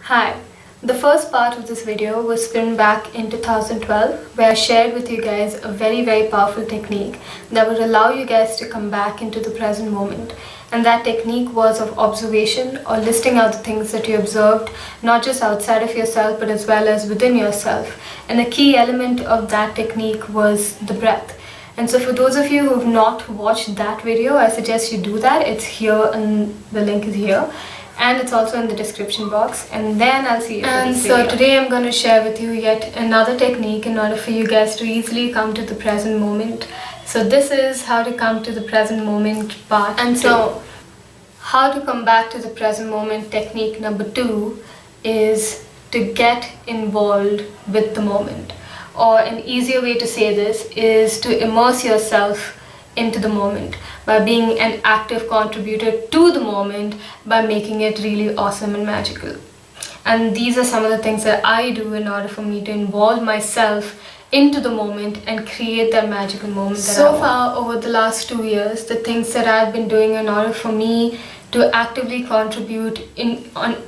Hi, the first part of this video was filmed back in 2012 where I shared with you guys a very powerful technique that would allow you guys to come back into the present moment. And that technique was of observation, or listing out the things that you observed, not just outside of yourself but as well as within yourself. And a key element of that technique was the breath. And so for those of you who have not watched that video, I suggest you do that. It's here and the link is here. And it's also in the description box, and then I'll see you for this video. Today I'm going to share with you yet another technique in order for you guys to easily come to the present moment. So this is how to come to the present moment part. And so how to come back to the present moment technique number 2 is to get involved with the moment. Or an easier way to say this is to immerse yourself into the moment by being an active contributor to the moment by making it really awesome and magical. And these are some of the things that I do in order for me to involve myself into the moment and create that magical moment. So far over the last 2 years, the things that I've been doing in order for me to actively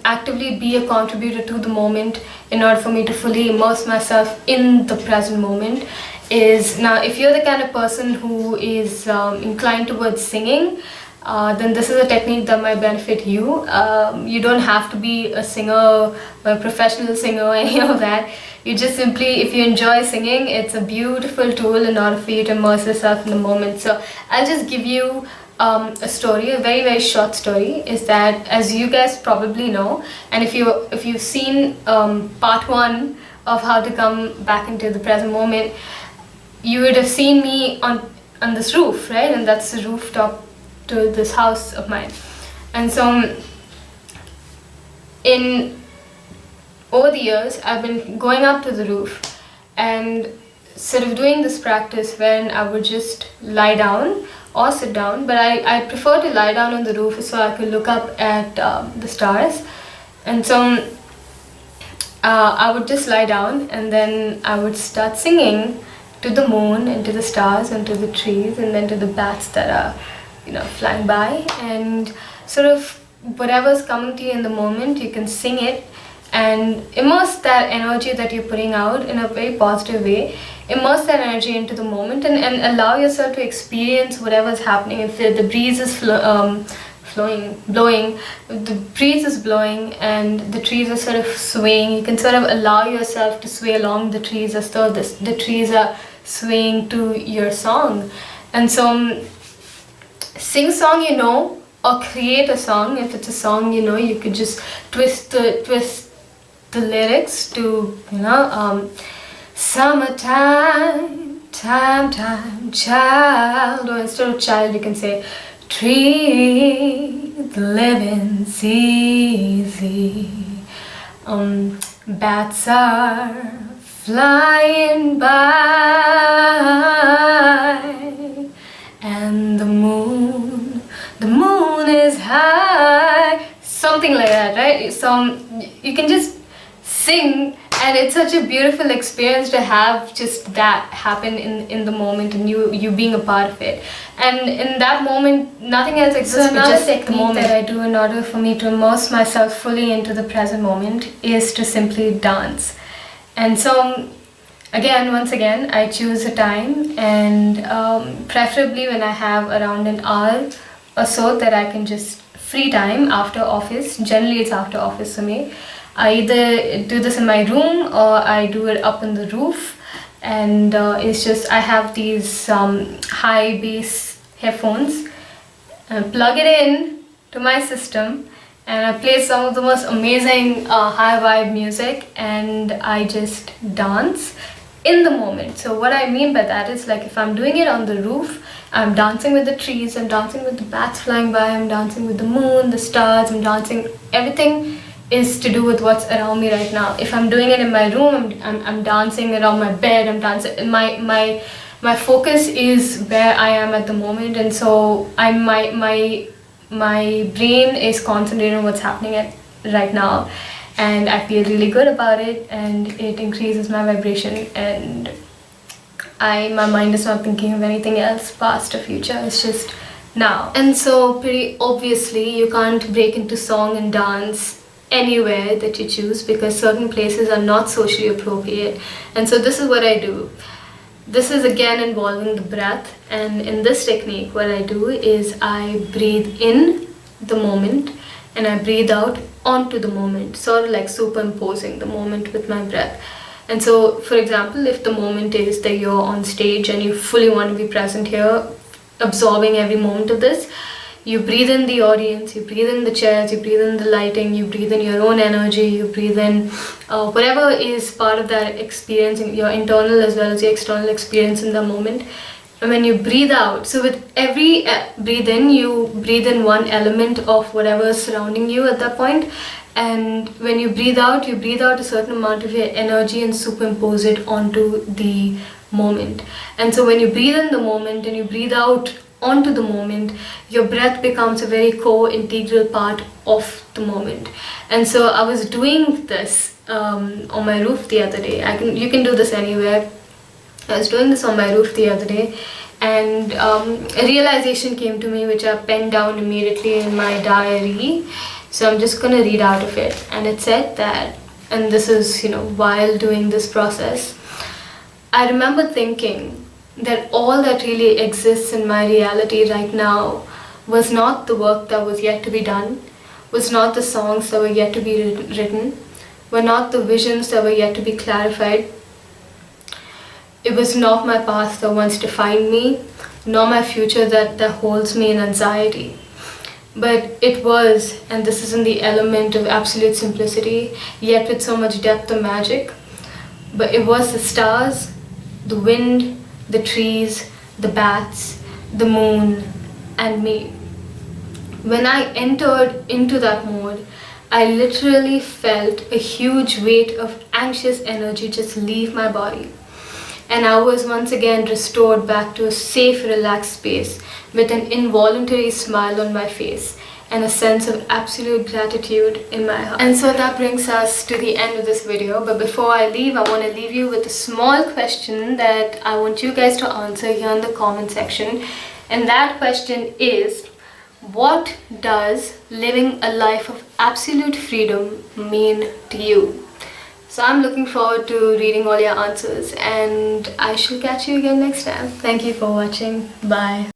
actively be a contributor to the moment in order for me to fully immerse myself in the present moment is, now if you're the kind of person who is inclined towards singing, then this is a technique that might benefit you. You don't have to be a singer or a professional singer or any of that. You just simply, if you enjoy singing, it's a beautiful tool in order for you to immerse yourself in the moment. So I'll just give you a story, a very short story. Is that, as you guys probably know, and if you've seen part 1 of how to come back into the present moment, you would have seen me on this roof, right? And that's the rooftop to this house of mine. And so over the years, I've been going up to the roof and sort of doing this practice when I would just lie down or sit down, but I prefer to lie down on the roof so I could look up at the stars. And so I would just lie down and then I would start singing to the moon and to the stars and to the trees and then to the bats that are, flying by, and sort of whatever's coming to you in the moment, you can sing it and immerse that energy that you're putting out in a very positive way. Immerse that energy into the moment and allow yourself to experience whatever's happening. If the breeze is blowing, the breeze is blowing and the trees are sort of swaying, you can sort of allow yourself to sway along the trees as though the trees are swaying to your song. And so sing a song or create a song. If it's a song you could just twist the lyrics to summertime, time, child, or instead of child you can say tree, the living's easy, bats are flying by, and the moon is high, something like that, right? So you can just sing, and it's such a beautiful experience to have just that happen in the moment and you being a part of it. And in that moment, nothing else exists but just the moment. That I do in order for me to immerse myself fully into the present moment is to simply dance. And so once again, I choose a time, and preferably when I have around an hour or so that I can just free time after office. Generally it's after office for me. I either do this in my room or I do it up on the roof, and it's just I have these high bass headphones and I plug it in to my system and I play some of the most amazing high vibe music and I just dance in the moment. So what I mean by that is, like, if I'm doing it on the roof, I'm dancing with the trees, I'm dancing with the bats flying by, I'm dancing with the moon, the stars, I'm dancing, everything is to do with what's around me right now. If I'm doing it in my room, I'm dancing around my bed, I'm dancing, my focus is where I am at the moment, and so my brain is concentrating on what's happening right now, and I feel really good about it, and it increases my vibration, and my mind is not thinking of anything else past or future. It's just now. And so pretty obviously you can't break into song and dance anywhere that you choose, because certain places are not socially appropriate. And so this is what I do. This is again involving the breath, and in this technique what I do is I breathe in the moment and I breathe out onto the moment, sort of like superimposing the moment with my breath. And so, for example, if the moment is that you're on stage and you fully want to be present here, absorbing every moment of this, you breathe in the audience, you breathe in the chairs, you breathe in the lighting, you breathe in your own energy, you breathe in whatever is part of that experience, your internal as well as your external experience in the moment. And when you breathe out, so with every breathe in, you breathe in one element of whatever is surrounding you at that point. And when you breathe out a certain amount of your energy and superimpose it onto the moment. And so when you breathe in the moment and you breathe out onto the moment, your breath becomes a very core integral part of the moment. And so I was doing this on my roof the other day. You can do this anywhere. I was doing this on my roof the other day, and a realization came to me which I penned down immediately in my diary. So I'm just gonna read out of it. And it said that, and this is, while doing this process, I remember thinking that all that really exists in my reality right now was not the work that was yet to be done, was not the songs that were yet to be written, were not the visions that were yet to be clarified. It was not my past that once defined me, nor my future that holds me in anxiety. But it was, and this is in the element of absolute simplicity, yet with so much depth and magic, but it was the stars, the wind, the trees, the bats, the moon, and me. When I entered into that mode, I literally felt a huge weight of anxious energy just leave my body. And I was once again restored back to a safe, relaxed space with an involuntary smile on my face and a sense of absolute gratitude in my heart. And so that brings us to the end of this video. But before I leave, I want to leave you with a small question that I want you guys to answer here in the comment section. And that question is, what does living a life of absolute freedom mean to you? So I'm looking forward to reading all your answers, and I shall catch you again next time. Thank you for watching. Bye.